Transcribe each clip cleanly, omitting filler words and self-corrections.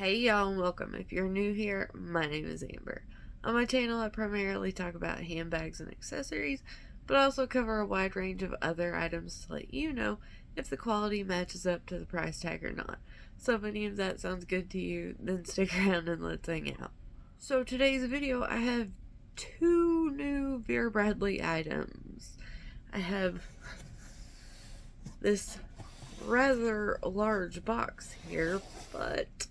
Hey y'all and welcome. If you're new here, my name is Amber. On my channel I primarily talk about handbags and accessories, but I also cover a wide range of other items to let you know if the quality matches up to the price tag or not. So if any of that sounds good to you, then stick around and let's hang out. So today's video I have two new Vera Bradley items. I have this rather large box here, but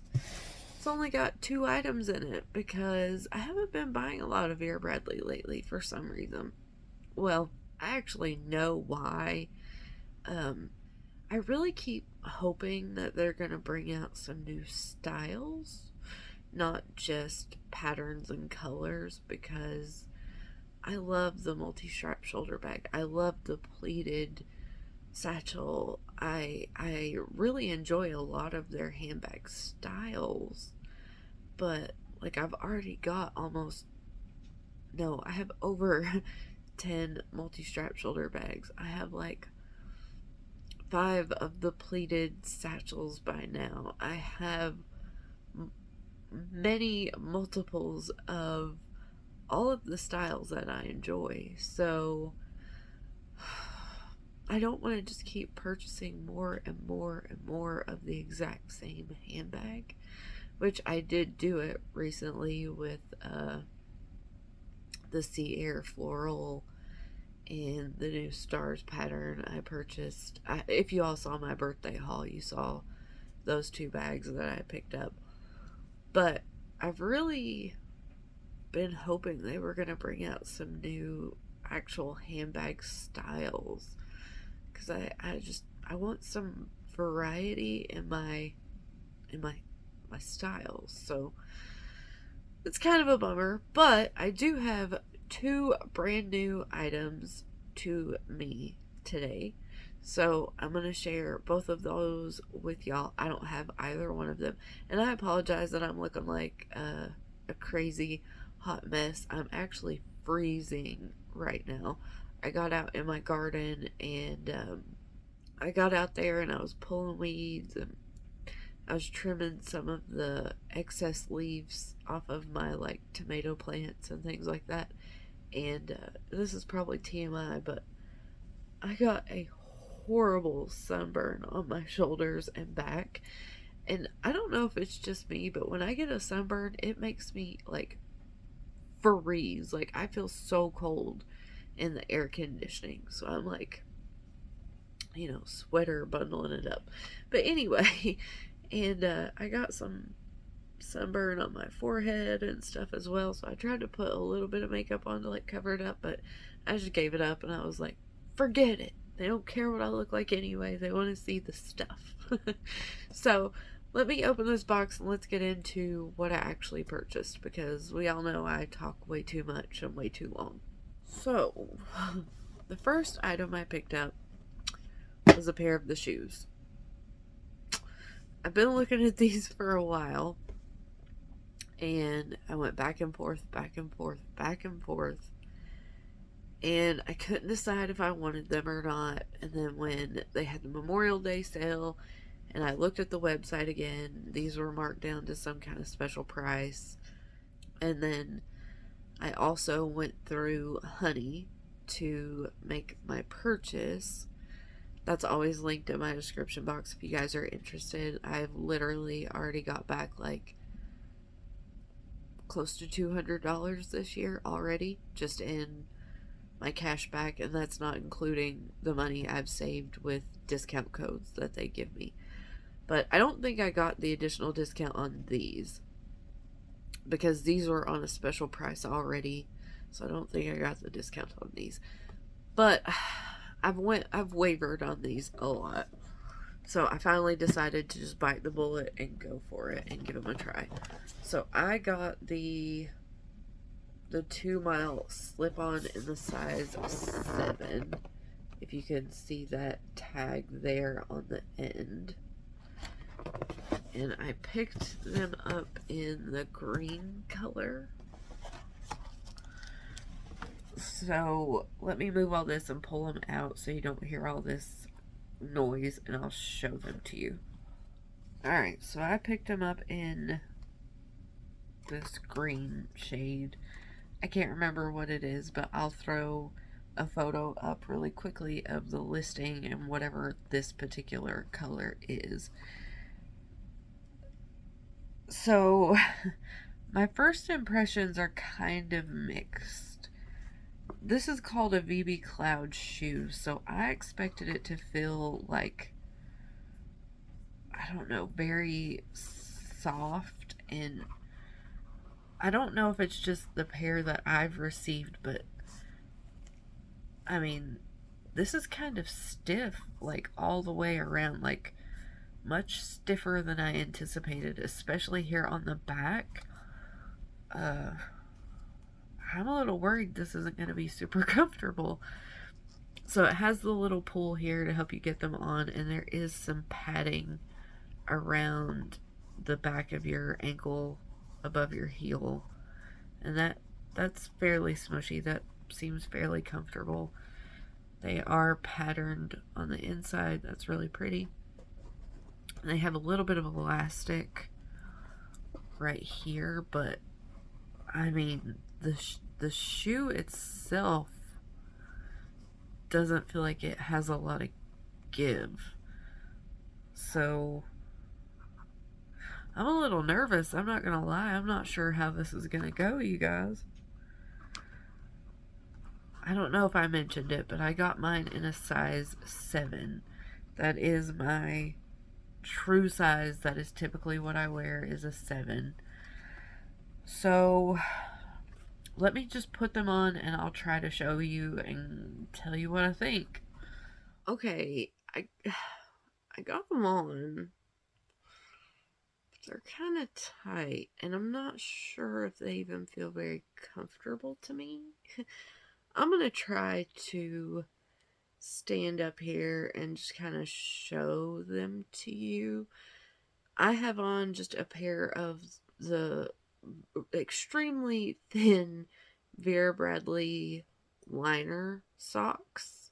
it's only got two items in it because I haven't been buying a lot of Vera Bradley lately for some reason. Well, I actually know why. I really keep hoping that they're going to bring out some new styles, not just patterns and colors, because I love the multi-strap shoulder bag. I love the pleated satchel. I really enjoy a lot of their handbag styles, but like I've already got I have over 10 multi-strap shoulder bags. I have like 5 of the pleated satchels by now. I have many multiples of all of the styles that I enjoy. So I don't want to just keep purchasing more and more and more of the exact same handbag, which I did do it recently with the Sea Air floral and the new stars pattern I purchased. If you all saw my birthday haul, you saw those 2 bags that I picked up. But I've really been hoping they were going to bring out some new actual handbag styles, because I want some variety in my styles. So it's kind of a bummer, but I do have 2 brand new items to me today, so I'm gonna share both of those with y'all. I don't have either one of them, and I apologize that I'm looking like a crazy hot mess. I'm actually freezing right now. I got out in my garden and I got out there and I was pulling weeds and I was trimming some of the excess leaves off of my like tomato plants and things like that. And this is probably TMI, but I got a horrible sunburn on my shoulders and back. And I don't know if it's just me, but when I get a sunburn, it makes me like freeze. Like I feel so cold in the air conditioning. So I'm like, sweater bundling it up. But anyway, and I got some sunburn on my forehead and stuff as well, so I tried to put a little bit of makeup on to like cover it up, but I just gave it up and I was like, forget it. They don't care what I look like anyway. They want to see the stuff. So let me open this box and let's get into what I actually purchased, because we all know I talk way too much and way too long. So the first item I picked up was a pair of the shoes. I've been looking at these for a while, and I went back and forth, back and forth, back and forth, and I couldn't decide if I wanted them or not. And then when they had the Memorial Day sale and I looked at the website again, these were marked down to some kind of special price. And then I also went through Honey to make my purchase. That's always linked in my description box if you guys are interested. I've literally already got back like close to $200 this year already, just in my cash back, and that's not including the money I've saved with discount codes that they give me. But I don't think I got the additional discount on these, because these were on a special price already, so I don't think I got the discount on these. But I've wavered on these a lot, so I finally decided to just bite the bullet and go for it and give them a try. So I got the 2 mile slip-on in the size 7, if you can see that tag there on the end. And I picked them up in the green color. So let me move all this and pull them out so you don't hear all this noise, and I'll show them to you. Alright, so I picked them up in this green shade. I can't remember what it is, but I'll throw a photo up really quickly of the listing and whatever this particular color is. So, my first impressions are kind of mixed. This is called a VB Cloud shoe, so I expected it to feel like, I don't know, very soft, and I don't know if it's just the pair that I've received, but I mean, this is kind of stiff, like all the way around, like much stiffer than I anticipated, especially here on the back. Uh, I'm a little worried this isn't going to be super comfortable. So it has the little pull here to help you get them on, and there is some padding around the back of your ankle above your heel. And that's fairly smushy. That seems fairly comfortable. They are patterned on the inside. That's really pretty. And they have a little bit of elastic right here, but I mean, the shoe itself doesn't feel like it has a lot of give. So I'm a little nervous. I'm not gonna lie. I'm not sure how this is gonna go, you guys. I don't know if I mentioned it, but I got mine in a size 7. That is my true size. That is typically what I wear, is a 7. So let me just put them on and I'll try to show you and tell you what I think. Okay, I got them on. They're kind of tight, and I'm not sure if they even feel very comfortable to me. I'm going to try to stand up here and just kind of show them to you. I have on just a pair of the extremely thin Vera Bradley liner socks.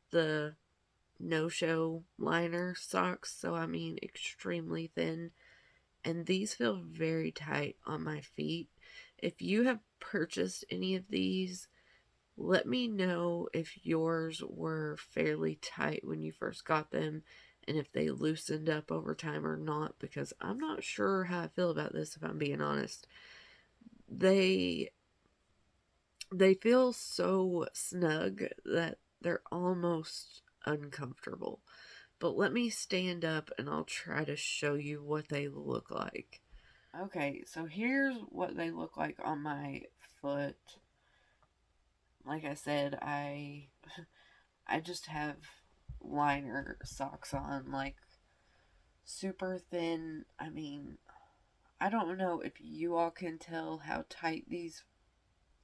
The no-show liner socks, so I mean extremely thin. And these feel very tight on my feet. If you have purchased any of these, let me know if yours were fairly tight when you first got them and if they loosened up over time or not, because I'm not sure how I feel about this, if I'm being honest. They feel so snug that they're almost uncomfortable. But let me stand up and I'll try to show you what they look like. Okay, so here's what they look like on my foot. Like I said, I just have liner socks on, like super thin. I mean, I don't know if you all can tell how tight these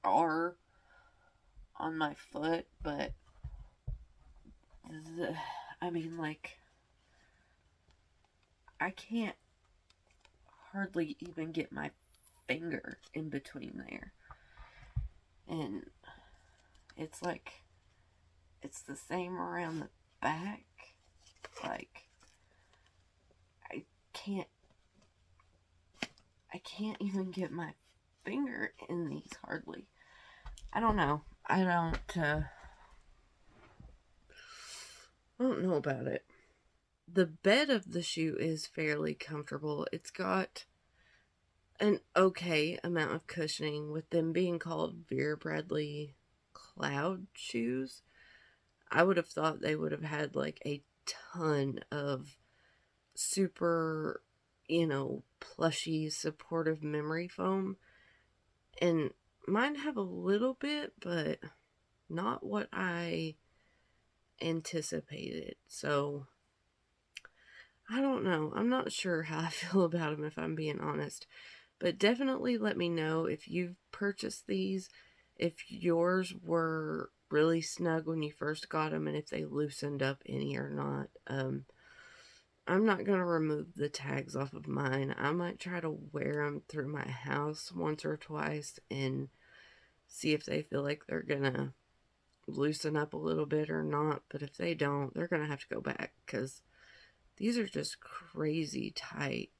are on my foot, but I mean, like, I can't hardly even get my finger in between there. And it's like, it's the same around the back. Like, I can't, I can't even get my finger in these hardly. I don't know. I don't know about it. The bed of the shoe is fairly comfortable. It's got an okay amount of cushioning, with them being called Vera Bradley Cloud shoes. I would have thought they would have had like a ton of super, plushy, supportive memory foam. And mine have a little bit, but not what I anticipated. So I don't know. I'm not sure how I feel about them, if I'm being honest. But definitely let me know if you've purchased these, if yours were really snug when you first got them, and if they loosened up any or not. I'm not going to remove the tags off of mine. I might try to wear them through my house once or twice and see if they feel like they're going to loosen up a little bit or not. But if they don't, they're going to have to go back, because These are just crazy tight.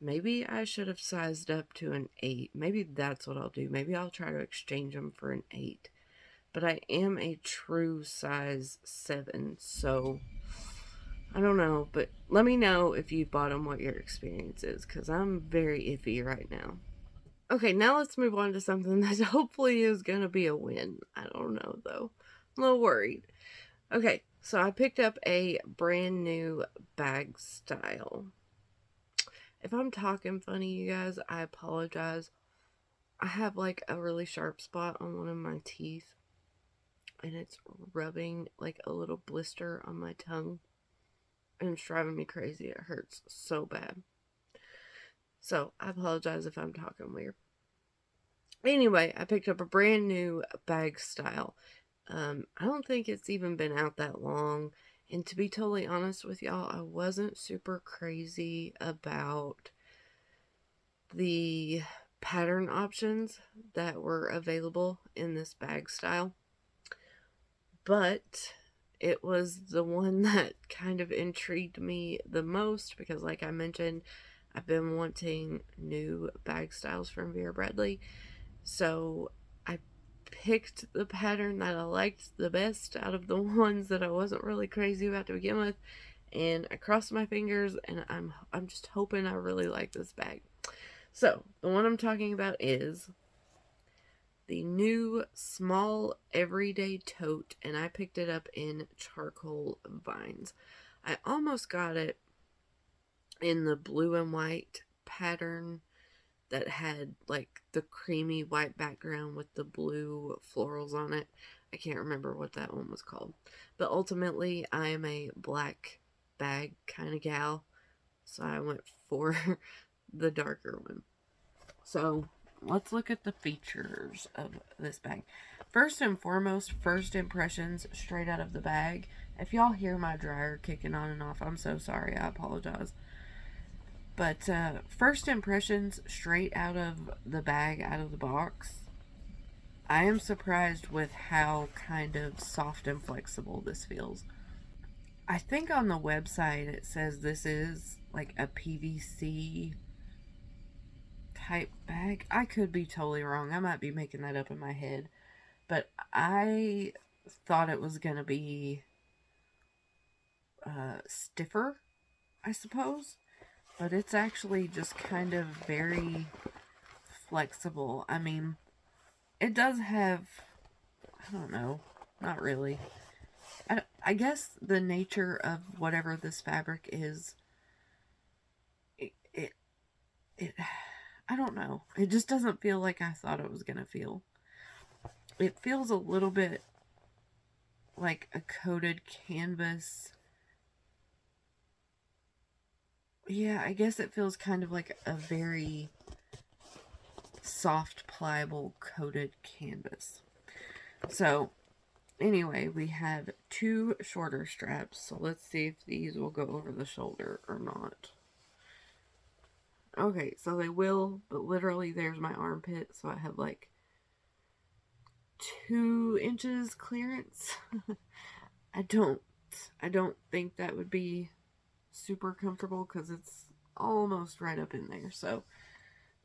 Maybe I should have sized up to an 8. Maybe that's what I'll do. Maybe I'll try to exchange them for an 8. But I am a true size 7, so I don't know. But let me know if you bought them, what your experience is, because I'm very iffy right now. Okay, now let's move on to something that hopefully is going to be a win. I don't know, though. I'm a little worried. Okay, so I picked up a brand new bag style. If I'm talking funny, you guys, I apologize. I have like a really sharp spot on one of my teeth, and it's rubbing like a little blister on my tongue, and it's driving me crazy. It hurts so bad. So I apologize if I'm talking weird. Anyway, I picked up a brand new bag style. I don't think it's even been out that long. And to be totally honest with y'all, I wasn't super crazy about the pattern options that were available in this bag style. But it was the one that kind of intrigued me the most because, like I mentioned, I've been wanting new bag styles from Vera Bradley. So I picked the pattern that I liked the best out of the ones that I wasn't really crazy about to begin with, and I crossed my fingers, and I'm just hoping I really like this bag. So the one I'm talking about is the new small everyday tote, and I picked it up in charcoal vines. I almost got it in the blue and white pattern that had like the creamy white background with the blue florals on it. I can't remember what that one was called. But ultimately, I am a black bag kind of gal, so I went for the darker one. So let's look at the features of this bag. First and foremost, first impressions straight out of the bag. If y'all hear my dryer kicking on and off, I'm so sorry. I apologize. But first impressions straight out of the bag, out of the box, I am surprised with how kind of soft and flexible this feels. I think on the website it says this is like a PVC type bag. I could be totally wrong. I might be making that up in my head. But I thought it was going to be stiffer, I suppose. But it's actually just kind of very flexible. I mean, it does have, I don't know, not really. I guess the nature of whatever this fabric is, it, I don't know. It just doesn't feel like I thought it was going to feel. It feels a little bit like a coated canvas. Yeah, I guess it feels kind of like a very soft, pliable, coated canvas. So, anyway, we have 2 shorter straps. So, let's see if these will go over the shoulder or not. Okay, so they will, but literally there's my armpit. So, I have like 2 inches clearance. I don't think that would be super comfortable because it's almost right up in there. So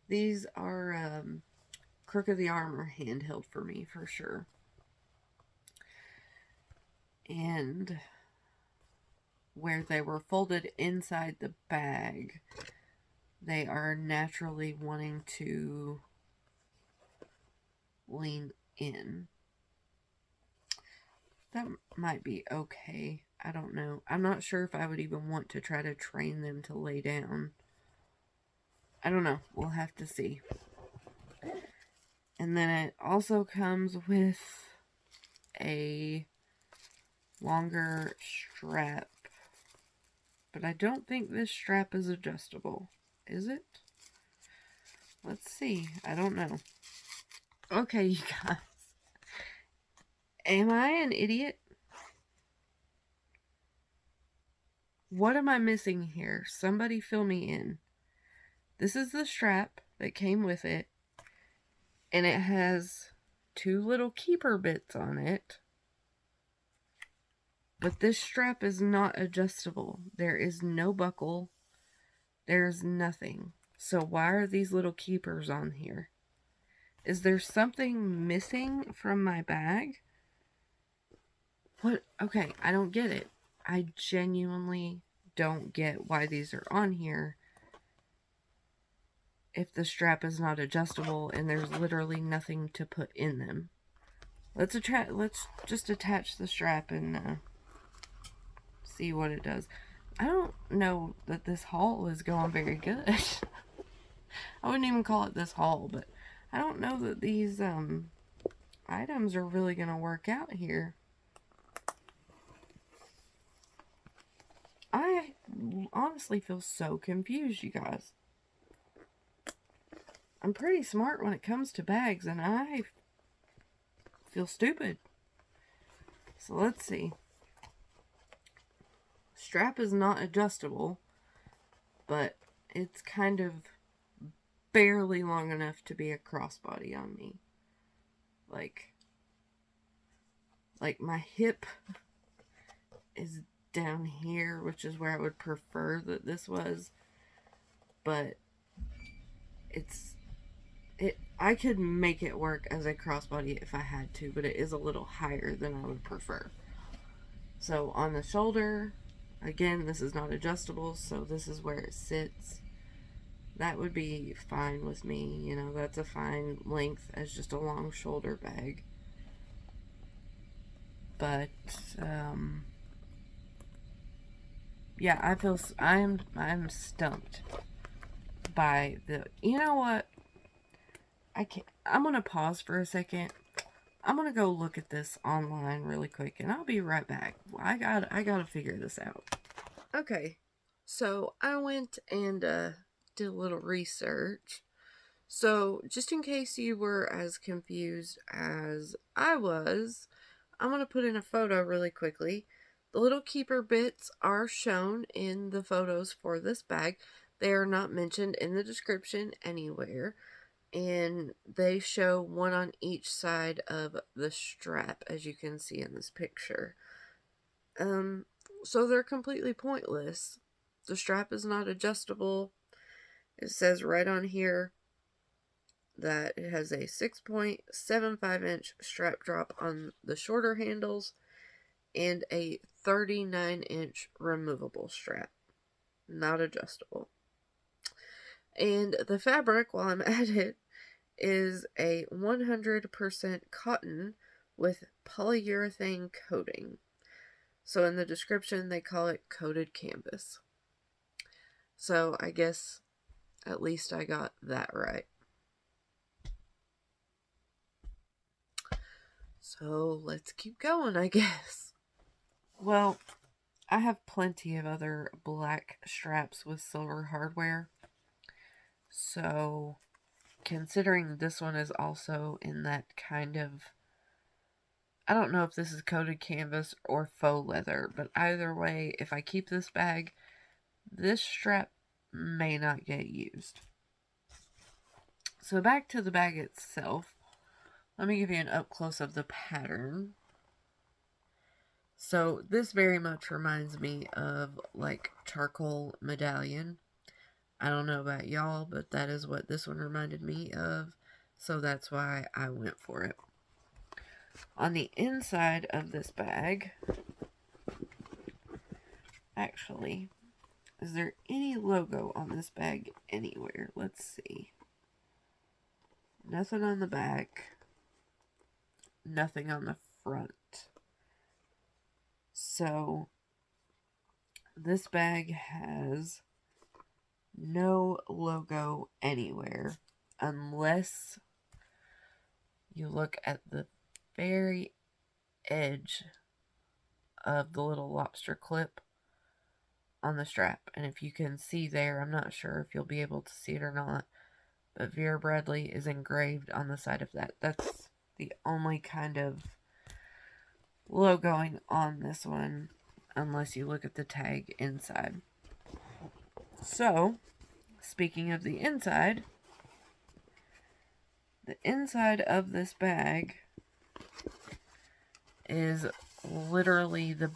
these are crook of the arm or handheld for me for sure. And where they were folded inside the bag, they are naturally wanting to lean in. That might be okay. I don't know. I'm not sure if I would even want to try to train them to lay down. I don't know. We'll have to see. And then it also comes with a longer strap. But I don't think this strap is adjustable. Is it? Let's see. I don't know. Okay, you guys. Am I an idiot? What am I missing here? Somebody fill me in. This is the strap that came with it. And it has 2 little keeper bits on it. But this strap is not adjustable. There is no buckle. There's nothing. So why are these little keepers on here? Is there something missing from my bag? What? Okay, I don't get it. I genuinely don't get why these are on here if the strap is not adjustable and there's literally nothing to put in them. Let's just attach the strap and see what it does. I don't know that this haul is going very good. I wouldn't even call it this haul, but I don't know that these items are really going to work out here. I honestly feel so confused, you guys. I'm pretty smart when it comes to bags, and I feel stupid. So let's see. Strap is not adjustable, but it's kind of barely long enough to be a crossbody on me. Like my hip is down here, which is where I would prefer that this was, but I could make it work as a crossbody if I had to, but it is a little higher than I would prefer. So on the shoulder, again, this is not adjustable, so this is where it sits. That would be fine with me, you know, that's a fine length as just a long shoulder bag. But yeah, I'm stumped by the, you know what? I'm gonna pause for a second. I'm gonna go look at this online really quick, and I'll be right back. I gotta figure this out. Okay, so I went and did a little research. So just in case you were as confused as I was, I'm gonna put in a photo really quickly. The little keeper bits are shown in the photos for this bag. They are not mentioned in the description anywhere. And they show one on each side of the strap, as you can see in this picture. So they're completely pointless. The strap is not adjustable. It says right on here that it has a 6.75-inch strap drop on the shorter handles and a 39-inch removable strap. Not adjustable. And the fabric, while I'm at it, is a 100% cotton with polyurethane coating. So in the description, they call it coated canvas. So I guess at least I got that right. So let's keep going, I guess. Well, I have plenty of other black straps with silver hardware. So considering this one is also in that kind of, I don't know if this is coated canvas or faux leather, but either way, if I keep this bag, this strap may not get used. So back to the bag itself. Let me give you an up close of the pattern. So this very much reminds me of like charcoal medallion. I don't know about y'all, but that is what this one reminded me of. So that's why I went for it. On the inside of this bag, actually, is there any logo on this bag anywhere? Let's see. Nothing on the back. Nothing on the front. So this bag has no logo anywhere unless you look at the very edge of the little lobster clip on the strap. And if you can see there, I'm not sure if you'll be able to see it or not, but Vera Bradley is engraved on the side of that. That's the only kind of logoing on this one, unless you look at the tag inside. So, speaking of the inside of this bag is literally the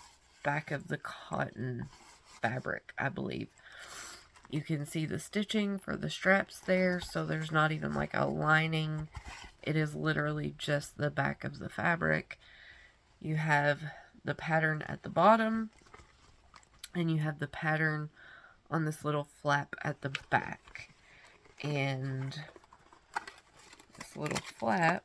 back of the cotton fabric, I believe. You can see the stitching for the straps there, so there's not even like a lining. It is literally just the back of the fabric. You have the pattern at the bottom, and you have the pattern on this little flap at the back. And this little flap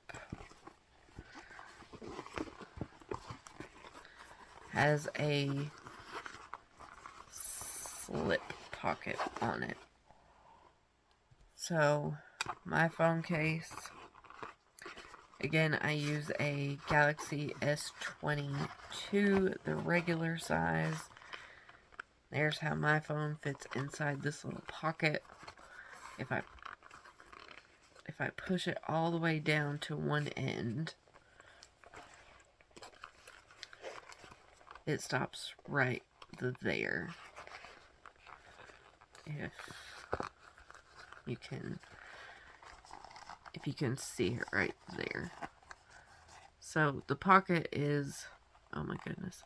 has a slip pocket on it. So my phone case, again, I use a Galaxy S22, the regular size. There's how my phone fits inside this little pocket. If I push it all the way down to one end, it stops right there. If you can see it right there. So the pocket is, oh my goodness.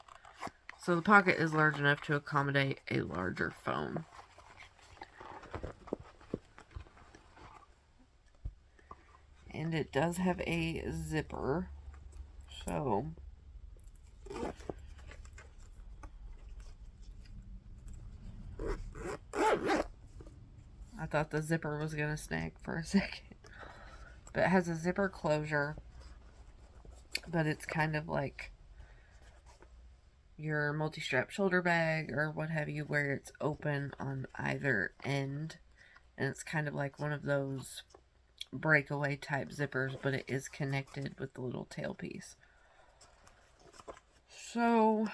So the pocket is large enough to accommodate a larger phone. And it does have a zipper. So I thought the zipper was going to snag for a second. But it has a zipper closure. But it's kind of like your multi-strap shoulder bag or what have you, where it's open on either end. And it's kind of like one of those breakaway type zippers, but it is connected with the little tailpiece. So,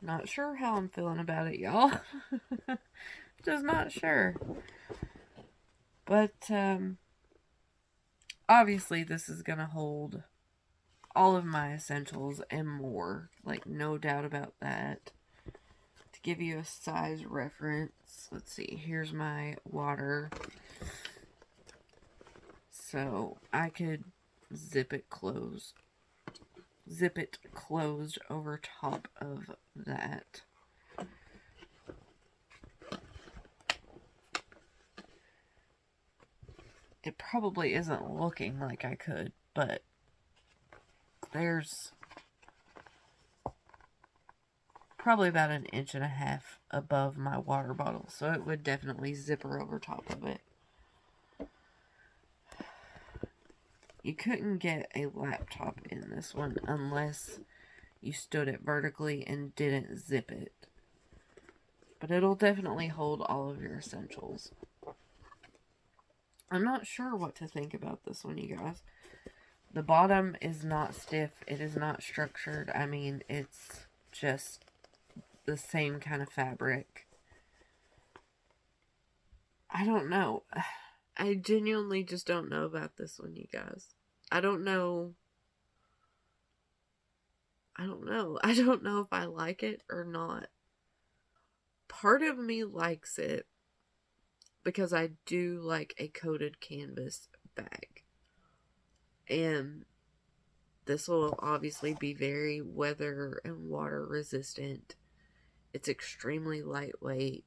not sure how I'm feeling about it, y'all. Just not sure. But, obviously this is going to hold all of my essentials and more. Like, no doubt about that. To give you a size reference, let's see, here's my water. So, I could zip it closed over top of that. It probably isn't looking like I could, but there's probably about 1.5 inches above my water bottle, so it would definitely zipper over top of it. You couldn't get a laptop in this one unless you stood it vertically and didn't zip it. But it'll definitely hold all of your essentials. I'm not sure what to think about this one, you guys. The bottom is not stiff. It is not structured. I mean, it's just the same kind of fabric. I don't know. I genuinely just don't know about this one, you guys. I don't know. I don't know if I like it or not. Part of me likes it because I do like a coated canvas bag. And this will obviously be very weather and water resistant. It's extremely lightweight.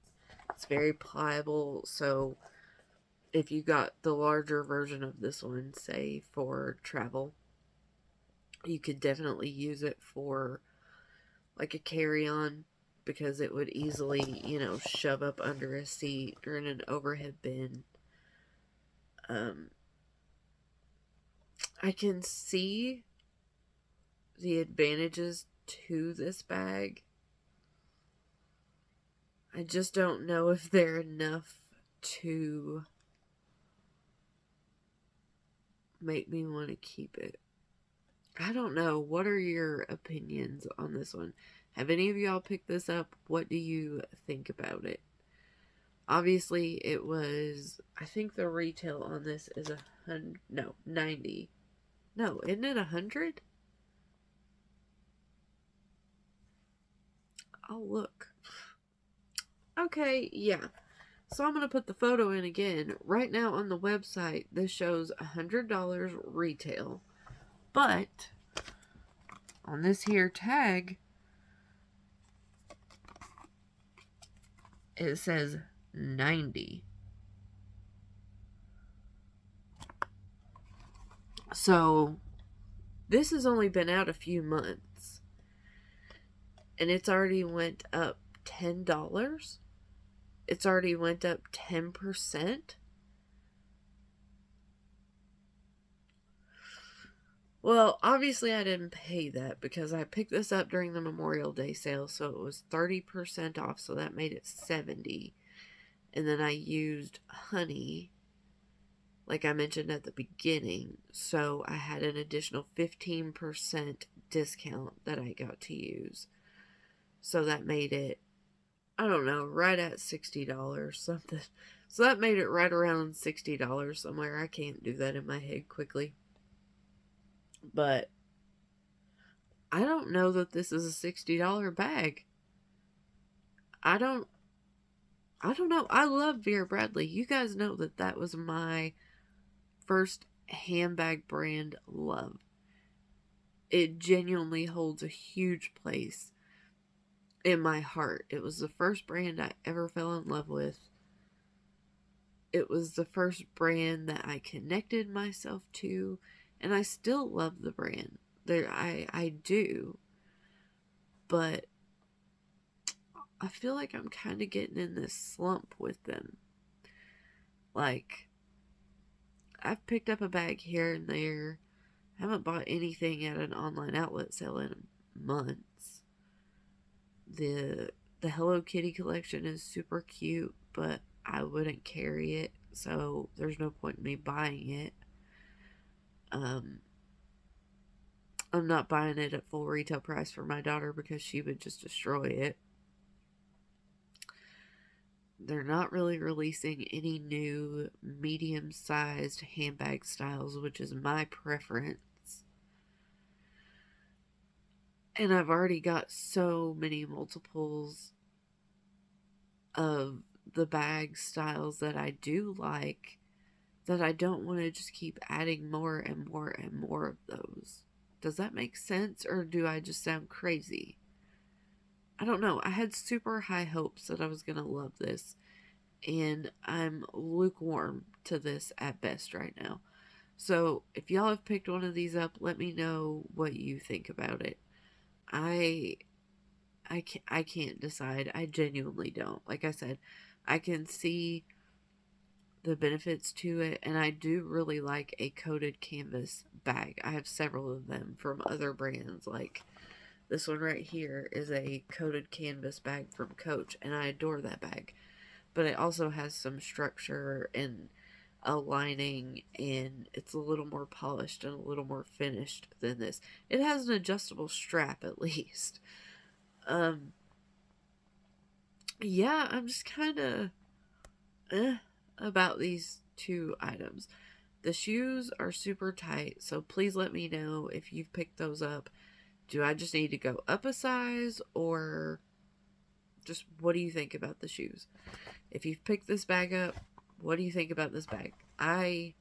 It's very pliable, so if you got the larger version of this one, say for travel, you could definitely use it for like a carry-on, because it would easily, you know, shove up under a seat or in an overhead bin. I can see the advantages to this bag. I just don't know if they're enough to make me want to keep it. I don't know. What are your opinions on this one? Have any of y'all picked this up? What do you think about it? Obviously, it was, I think the retail on this is 90. No, isn't it 100? I'll look. Okay, yeah. So I'm going to put the photo in again. Right now on the website, this shows $100 retail. But on this here tag, it says 90. So this has only been out a few months, and it's already went up $10. It's already went up 10%. Well, obviously I didn't pay that because I picked this up during the Memorial Day sale, so it was 30% off, so that made it 70. And then I used honey, like I mentioned at the beginning, so I had an additional 15% discount that I got to use. So that made it, I don't know, right at $60 something. So that made it right around $60 somewhere. I can't do that in my head quickly. But I don't know that this is a $60 bag. I don't know. I love Vera Bradley. You guys know that that was my first handbag brand love. It genuinely holds a huge place in my heart. It was the first brand I ever fell in love with. It was the first brand that I connected myself to, and I still love the brand. I do. But I feel like I'm kind of getting in this slump with them. Like, I've picked up a bag here and there. I haven't bought anything at an online outlet sale in months. The Hello Kitty collection is super cute, but I wouldn't carry it, so there's no point in me buying it. I'm not buying it at full retail price for my daughter because she would just destroy it. They're not really releasing any new medium-sized handbag styles, which is my preference. And I've already got so many multiples of the bag styles that I do like that I don't want to just keep adding more and more and more of those. Does that make sense, or do I just sound crazy? I don't know. I had super high hopes that I was going to love this, and I'm lukewarm to this at best right now. So if y'all have picked one of these up, let me know what you think about it. I can't decide. I genuinely don't. Like I said, I can see the benefits to it, and I do really like a coated canvas bag. I have several of them from other brands. Like this one right here is a coated canvas bag from Coach, and I adore that bag. But it also has some structure and a lining, and it's a little more polished and a little more finished than this. It has an adjustable strap at least. Yeah, I'm just kind of about these two items. The shoes are super tight, so please let me know if you've picked those up. Do I just need to go up a size, or just what do you think about the shoes? If you've picked this bag up, what do you think about this bag? I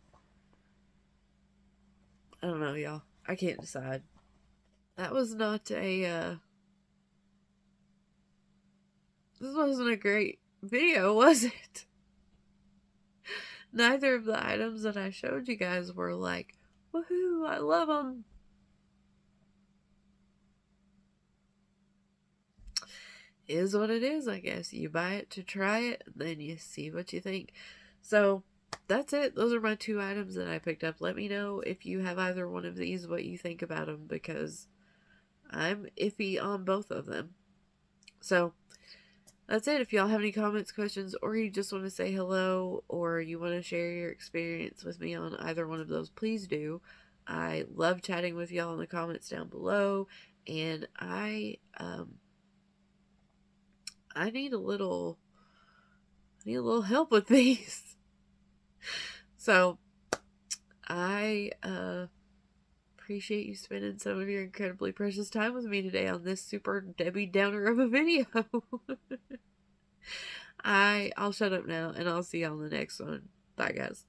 don't know, y'all. I can't decide. That was not a, this wasn't a great video, was it? Neither of the items that I showed you guys were like, woohoo, I love them. Is what it is, I guess. You buy it to try it, and then you see what you think. So, that's it. Those are my two items that I picked up. Let me know if you have either one of these, what you think about them, because I'm iffy on both of them. So, that's it. If y'all have any comments, questions, or you just want to say hello, or you want to share your experience with me on either one of those, please do. I love chatting with y'all in the comments down below, and I need a little help with these. So I appreciate you spending some of your incredibly precious time with me today on this super Debbie Downer of a video. I'll shut up now, and I'll see y'all in the next one. Bye, guys.